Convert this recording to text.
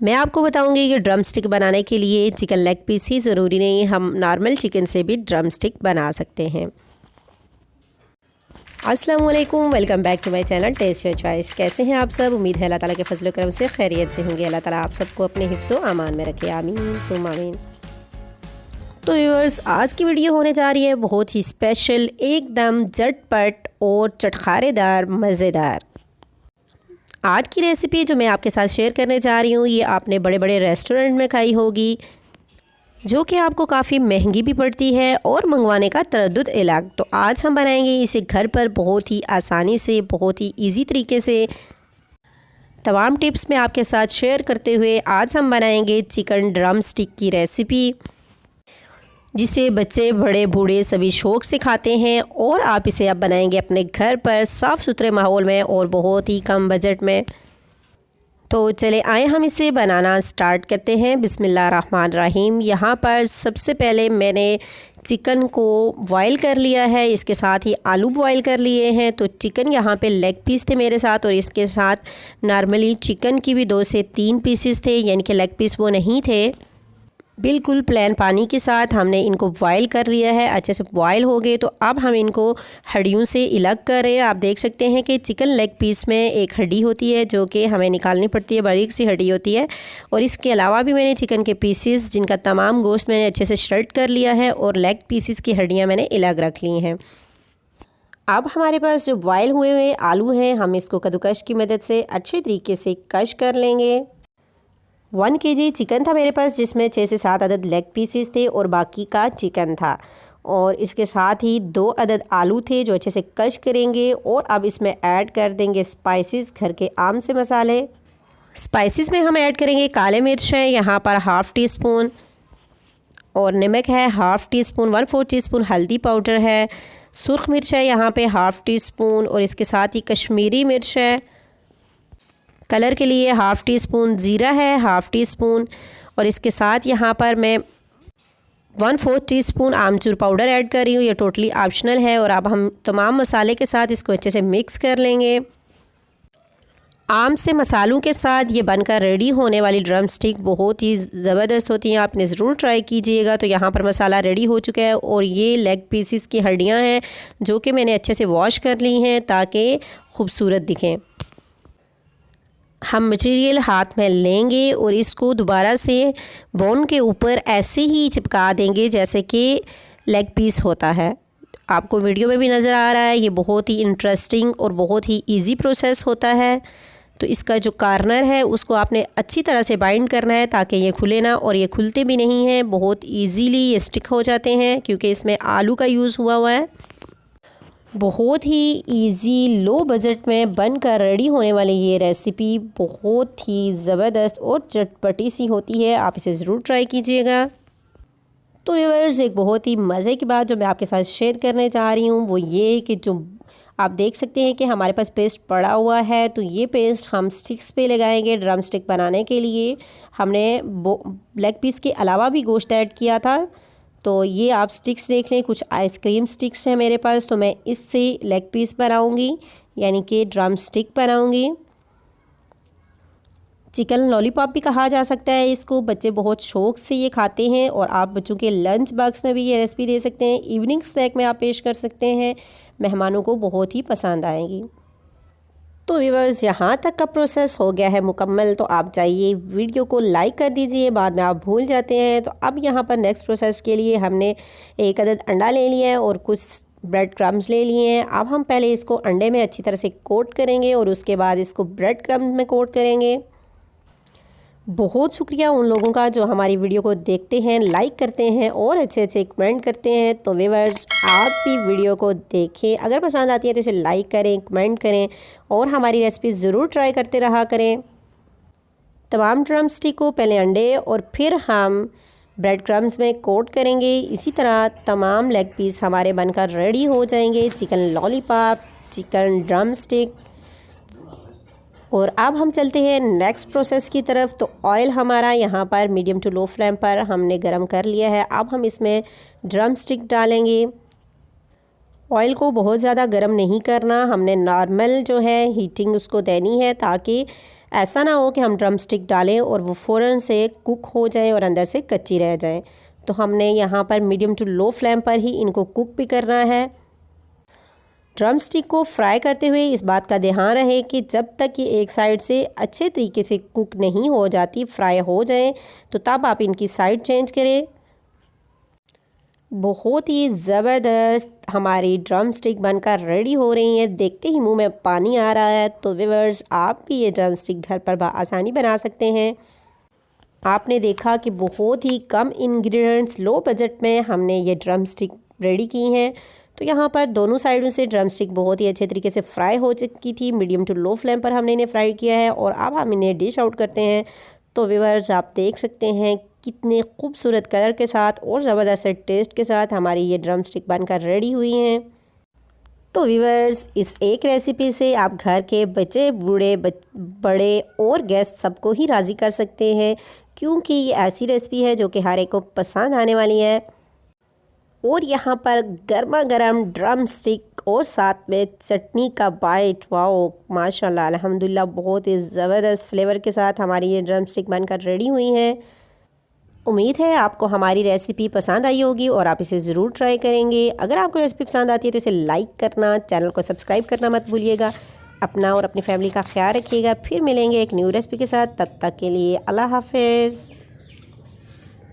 मैं आपको बताऊंगी कि ड्रम स्टिक बनाने के लिए चिकन लेग पीस ही ज़रूरी नहीं, हम नॉर्मल चिकन से भी ड्रम स्टिक बना सकते हैं। अस्सलाम वालेकुम, welcome back to my channel test your choice. कैसे हैं आप सब? उम्मीद है अल्लाह ताला के फजल करम से खैरियत से होंगे। अल्लाह ताला आप सबको अपने हिफ्ज़ो अमान में रखे, आमीन सुम आमीन। तो व्यूअर्स, आज की वीडियो होने जा रही है बहुत ही स्पेशल, एकदम झटपट और चटखारेदार मज़ेदार। आज की रेसिपी जो मैं आपके साथ शेयर करने जा रही हूँ, ये आपने बड़े बड़े रेस्टोरेंट में खाई होगी, जो कि आपको काफ़ी महंगी भी पड़ती है और मंगवाने का तरद्दुद इलाक। तो आज हम बनाएंगे इसे घर पर बहुत ही आसानी से, बहुत ही इजी तरीके से। तमाम टिप्स मैं आपके साथ शेयर करते हुए आज हम बनाएंगे चिकन ड्रम स्टिक की रेसिपी, जिसे बच्चे बड़े बूढ़े सभी शौक़ से खाते हैं। और आप इसे अब बनाएंगे अपने घर पर साफ़ सुथरे माहौल में और बहुत ही कम बजट में। तो चले आए हम इसे बनाना स्टार्ट करते हैं। बिस्मिल्लाहिर्रहमानिर्रहीम। यहाँ पर सबसे पहले मैंने चिकन को बॉयल कर लिया है, इसके साथ ही आलू बॉयल कर लिए हैं। तो चिकन यहाँ पे लेग पीस थे मेरे साथ, और इसके साथ नॉर्मली चिकन की भी 2 से 3 पीसेस थे, यानी कि लेग पीस वो नहीं थे। बिल्कुल प्लेन पानी के साथ हमने इनको बॉयल कर लिया है। अच्छे से बॉयल हो गए तो अब हम इनको हड्डियों से अलग कर रहे हैं। आप देख सकते हैं कि चिकन लेग पीस में एक हड्डी होती है जो कि हमें निकालनी पड़ती है, बारीक सी हड्डी होती है। और इसके अलावा भी मैंने चिकन के पीसेस, जिनका तमाम गोश्त मैंने अच्छे से श्रेड कर लिया है, और लेग पीसेस की हड्डियाँ मैंने अलग रख ली हैं। अब हमारे पास जो बॉयल हुए हुए आलू हैं, हम इसको कद्दूकश की मदद से अच्छे तरीके से कश कर लेंगे। 1 kg चिकन था मेरे पास, जिसमें 6 से 7 अदद लेग पीसेस थे और बाकी का चिकन था। और इसके साथ ही 2 अदद आलू थे जो अच्छे से कश करेंगे। और अब इसमें ऐड कर देंगे स्पाइसेस, घर के आम से मसाले। स्पाइसेस में हम ऐड करेंगे काले मिर्च है यहाँ पर 1/2 टीस्पून, और नमक है 1/2 टीस्पून, 1/4 टीस्पून हल्दी पाउडर है, सुर्ख मिर्च है यहाँ पे 1/2 टीस्पून, और इसके साथ ही कश्मीरी मिर्च है कलर के लिए 1/2 टीस्पून, ज़ीरा है 1/2 टीस्पून, और इसके साथ यहाँ पर मैं 1/4 टीस्पून आमचूर पाउडर ऐड कर रही हूँ। ये टोटली ऑप्शनल है। और अब हम तमाम मसाले के साथ इसको अच्छे से मिक्स कर लेंगे। आम से मसालों के साथ ये बनकर रेडी होने वाली ड्रम स्टिक बहुत ही ज़बरदस्त होती हैं, आपने ज़रूर ट्राई कीजिएगा। तो यहाँ पर मसाला रेडी हो चुका है, और ये लेग पीसेस की हड्डियाँ हैं जो कि मैंने अच्छे से वॉश कर ली हैं ताकि खूबसूरत दिखें। हम मटेरियल हाथ में लेंगे और इसको दोबारा से बोन के ऊपर ऐसे ही चिपका देंगे जैसे कि लेग पीस होता है। आपको वीडियो में भी नज़र आ रहा है। ये बहुत ही इंटरेस्टिंग और बहुत ही इजी प्रोसेस होता है। तो इसका जो कार्नर है उसको आपने अच्छी तरह से बाइंड करना है ताकि ये खुले ना, और ये खुलते भी नहीं हैं, बहुत ईजीली ये स्टिक हो जाते हैं क्योंकि इसमें आलू का यूज़ हुआ है। बहुत ही इजी लो बजट में बनकर रेडी होने वाली ये रेसिपी बहुत ही ज़बरदस्त और चटपटी सी होती है। आप इसे ज़रूर ट्राई कीजिएगा। तो व्यूअर्स, एक बहुत ही मज़े की बात जो मैं आपके साथ शेयर करने जा रही हूँ वो ये है कि जो आप देख सकते हैं कि हमारे पास पेस्ट पड़ा हुआ है, तो ये पेस्ट हम स्टिक्स पे लगाएंगे। ड्रम स्टिक बनाने के लिए हमने लेग पीस के अलावा भी गोश्त ऐड किया था। तो ये आप स्टिक्स देख लें, कुछ आइसक्रीम स्टिक्स हैं मेरे पास, तो मैं इससे लेग पीस बनाऊंगी, यानी कि ड्रम स्टिक बनाऊंगी। चिकन लॉलीपॉप भी कहा जा सकता है इसको। बच्चे बहुत शौक़ से ये खाते हैं, और आप बच्चों के लंच बॉक्स में भी ये रेसिपी दे सकते हैं, इवनिंग स्नैक में आप पेश कर सकते हैं, मेहमानों को बहुत ही पसंद आएगी। तो व्यूअर्स, यहाँ तक का प्रोसेस हो गया है मुकम्मल। तो आप जाइए वीडियो को लाइक कर दीजिए, बाद में आप भूल जाते हैं। तो अब यहाँ पर नेक्स्ट प्रोसेस के लिए हमने 1 अदद अंडा ले लिया है और कुछ ब्रेड क्रम्स ले लिए हैं। अब हम पहले इसको अंडे में अच्छी तरह से कोट करेंगे और उसके बाद इसको ब्रेड क्रम्स में कोट करेंगे। बहुत शुक्रिया उन लोगों का जो हमारी वीडियो को देखते हैं, लाइक करते हैं और अच्छे अच्छे कमेंट करते हैं। तो व्यूअर्स, आप भी वीडियो को देखें, अगर पसंद आती है तो इसे लाइक करें, कमेंट करें, और हमारी रेसिपी ज़रूर ट्राई करते रहा करें। तमाम ड्रम स्टिक को पहले अंडे और फिर हम ब्रेड क्रम्स में कोट करेंगे। इसी तरह तमाम लेग पीस हमारे बनकर रेडी हो जाएंगे। Chicken lollipop, chicken drum stick. और अब हम चलते हैं नेक्स्ट प्रोसेस की तरफ। तो ऑयल हमारा यहाँ पर मीडियम टू लो फ्लेम पर हमने गरम कर लिया है। अब हम इसमें ड्रम स्टिक डालेंगे। ऑयल को बहुत ज़्यादा गर्म नहीं करना, हमने नॉर्मल जो है हीटिंग उसको देनी है ताकि ऐसा ना हो कि हम ड्रम स्टिक डालें और वो फ़ौरन से कुक हो जाए और अंदर से कच्ची रह जाए। तो हमने यहाँ पर मीडियम टू लो फ्लेम पर ही इनको कुक भी करना है। ड्रम स्टिक को फ्राई करते हुए इस बात का ध्यान रहे कि जब तक ये एक साइड से अच्छे तरीके से कुक नहीं हो जाती, फ्राई हो जाए, तो तब आप इनकी साइड चेंज करें। बहुत ही ज़बरदस्त हमारी ड्रम स्टिक बनकर रेडी हो रही है। देखते ही मुंह में पानी आ रहा है। तो व्यूअर्स, आप भी ये ड्रम स्टिक घर पर आसानी बना सकते हैं। आपने देखा कि बहुत ही कम इंग्रेडिएंट्स, लो बजट में हमने ये ड्रम स्टिक रेडी की हैं। तो यहाँ पर दोनों साइडों से ड्रम स्टिक बहुत ही अच्छे तरीके से फ्राई हो चुकी थी। मीडियम टू लो फ्लेम पर हमने इन्हें फ्राई किया है और अब हम इन्हें डिश आउट करते हैं। तो व्यूअर्स, आप देख सकते हैं कितने खूबसूरत कलर के साथ और ज़बरदस्त टेस्ट के साथ हमारी ये ड्रम स्टिक बनकर रेडी हुई हैं। तो व्यूअर्स, इस एक रेसिपी से आप घर के बच्चे, बूढ़े, बड़े और गेस्ट सबको ही राज़ी कर सकते हैं, क्योंकि ये ऐसी रेसिपी है जो कि हर एक को पसंद आने वाली है। और यहाँ पर गर्मा गर्म ड्रम स्टिक और साथ में चटनी का बाइट, वाओ माशाल्लाह अल्हम्दुलिल्लाह, बहुत ही ज़बरदस्त फ्लेवर के साथ हमारी ये ड्रम स्टिक बनकर रेडी हुई हैं। उम्मीद है आपको हमारी रेसिपी पसंद आई होगी और आप इसे ज़रूर ट्राई करेंगे। अगर आपको रेसिपी पसंद आती है तो इसे लाइक करना, चैनल को सब्सक्राइब करना मत भूलिएगा। अपना और अपनी फैमिली का ख्याल रखिएगा। फिर मिलेंगे एक न्यू रेसिपी के साथ। तब तक के लिए अल्लाह हाफ़िज़।